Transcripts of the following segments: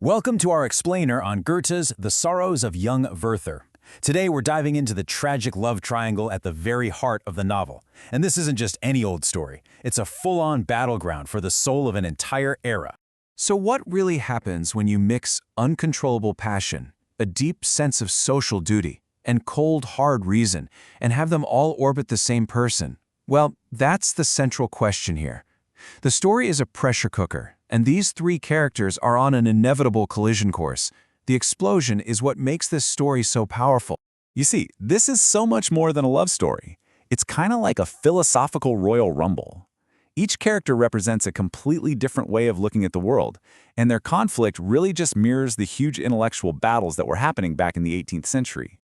Welcome to our explainer on Goethe's The Sorrows of Young Werther. Today we're diving into the tragic love triangle at the very heart of the novel. And this isn't just any old story. It's a full-on battleground for the soul of an entire era. So what really happens when you mix uncontrollable passion, a deep sense of social duty, and cold, hard reason, and have them all orbit the same person? Well, that's the central question here. The story is a pressure cooker, and these three characters are on an inevitable collision course. The explosion is what makes this story so powerful. You see, this is so much more than a love story. It's kind of like a philosophical Royal Rumble. Each character represents a completely different way of looking at the world, and their conflict really just mirrors the huge intellectual battles that were happening back in the 18th century.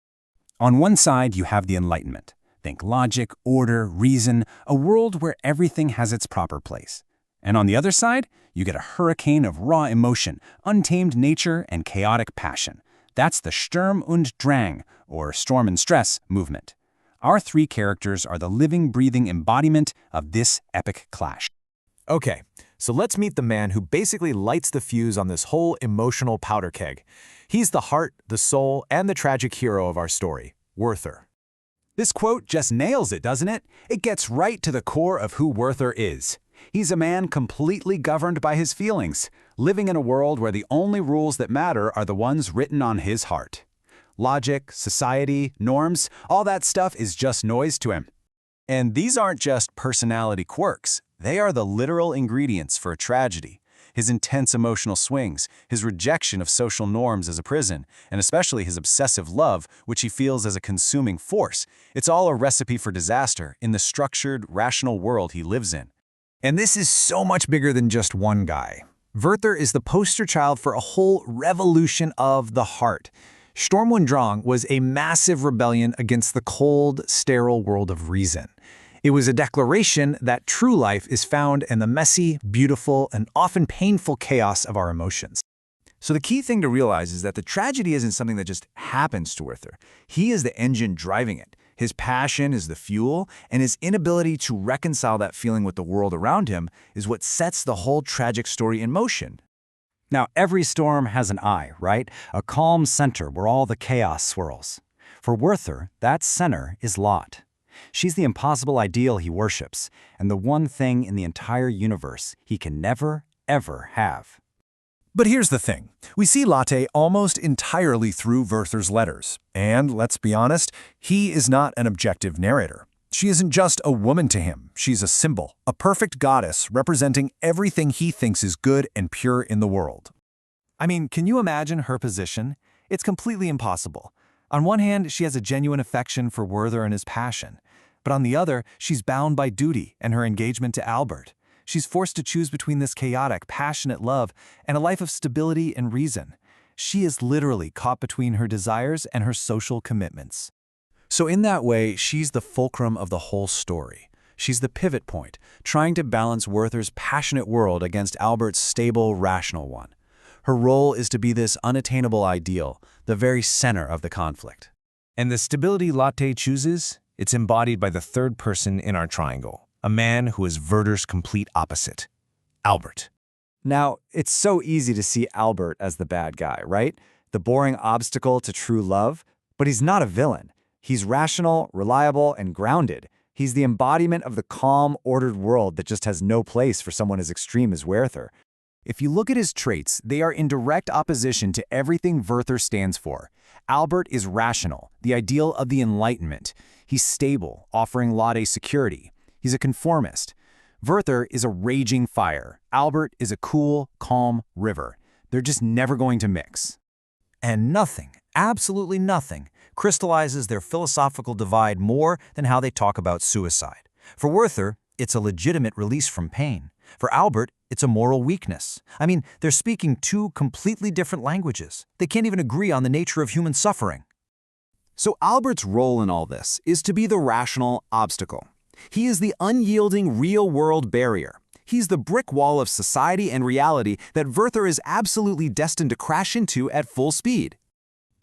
On one side, you have the Enlightenment. Think logic, order, reason, a world where everything has its proper place. And on the other side, you get a hurricane of raw emotion, untamed nature, and chaotic passion. That's the Sturm und Drang, or storm and stress, movement. Our three characters are the living, breathing embodiment of this epic clash. Okay, so let's meet the man who basically lights the fuse on this whole emotional powder keg. He's the heart, the soul, and the tragic hero of our story, Werther. This quote just nails it, doesn't it? It gets right to the core of who Werther is. He's a man completely governed by his feelings, living in a world where the only rules that matter are the ones written on his heart. Logic, society, norms, all that stuff is just noise to him. And these aren't just personality quirks. They are the literal ingredients for a tragedy. His intense emotional swings, his rejection of social norms as a prison, and especially his obsessive love, which he feels as a consuming force. It's all a recipe for disaster in the structured, rational world he lives in. And this is so much bigger than just one guy. Werther is the poster child for a whole revolution of the heart. Sturm und Drang was a massive rebellion against the cold, sterile world of reason. It was a declaration that true life is found in the messy, beautiful, and often painful chaos of our emotions. So the key thing to realize is that the tragedy isn't something that just happens to Werther. He is the engine driving it. His passion is the fuel, and his inability to reconcile that feeling with the world around him is what sets the whole tragic story in motion. Now, every storm has an eye, right? A calm center where all the chaos swirls. For Werther, that center is Lot. She's the impossible ideal he worships, and the one thing in the entire universe he can never, ever have. But here's the thing. We see Lotte almost entirely through Werther's letters. And let's be honest, he is not an objective narrator. She isn't just a woman to him. She's a symbol, a perfect goddess representing everything he thinks is good and pure in the world. I mean, can you imagine her position? It's completely impossible. On one hand, she has a genuine affection for Werther and his passion. But on the other, she's bound by duty and her engagement to Albert. She's forced to choose between this chaotic, passionate love and a life of stability and reason. She is literally caught between her desires and her social commitments. So in that way, she's the fulcrum of the whole story. She's the pivot point, trying to balance Werther's passionate world against Albert's stable, rational one. Her role is to be this unattainable ideal, the very center of the conflict. And the stability Lotte chooses? It's embodied by the third person in our triangle, a man who is Werther's complete opposite, Albert. Now, it's so easy to see Albert as the bad guy, right? The boring obstacle to true love. But he's not a villain. He's rational, reliable, and grounded. He's the embodiment of the calm, ordered world that just has no place for someone as extreme as Werther. If you look at his traits, they are in direct opposition to everything Werther stands for. Albert is rational, the ideal of the Enlightenment. He's stable, offering Lotte security. He's a conformist. Werther is a raging fire. Albert is a cool, calm river. They're just never going to mix. And nothing, absolutely nothing, crystallizes their philosophical divide more than how they talk about suicide. For Werther, it's a legitimate release from pain. For Albert, it's a moral weakness. I mean, they're speaking two completely different languages. They can't even agree on the nature of human suffering. So Albert's role in all this is to be the rational obstacle. He is the unyielding real-world barrier. He's the brick wall of society and reality that Werther is absolutely destined to crash into at full speed.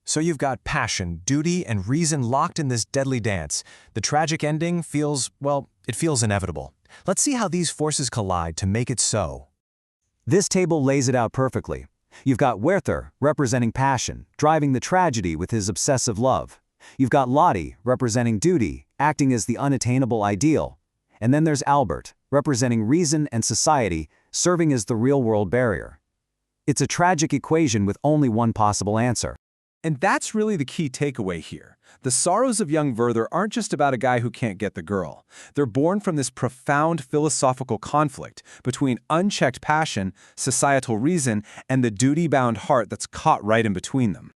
So you've got passion, duty, and reason locked in this deadly dance. The tragic ending feels, well, it feels inevitable. Let's see how these forces collide to make it so. This table lays it out perfectly. You've got Werther, representing passion, driving the tragedy with his obsessive love. You've got Lottie, representing duty, acting as the unattainable ideal. And then there's Albert, representing reason and society, serving as the real-world barrier. It's a tragic equation with only one possible answer. And that's really the key takeaway here. The sorrows of young Werther aren't just about a guy who can't get the girl. They're born from this profound philosophical conflict between unchecked passion, societal reason, and the duty-bound heart that's caught right in between them.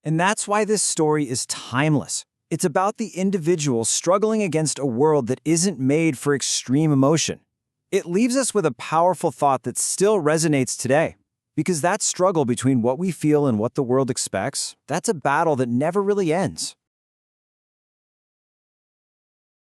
And that's why this story is timeless. It's about the individual struggling against a world that isn't made for extreme emotion. It leaves us with a powerful thought that still resonates today. Because that struggle between what we feel and what the world expects, that's a battle that never really ends.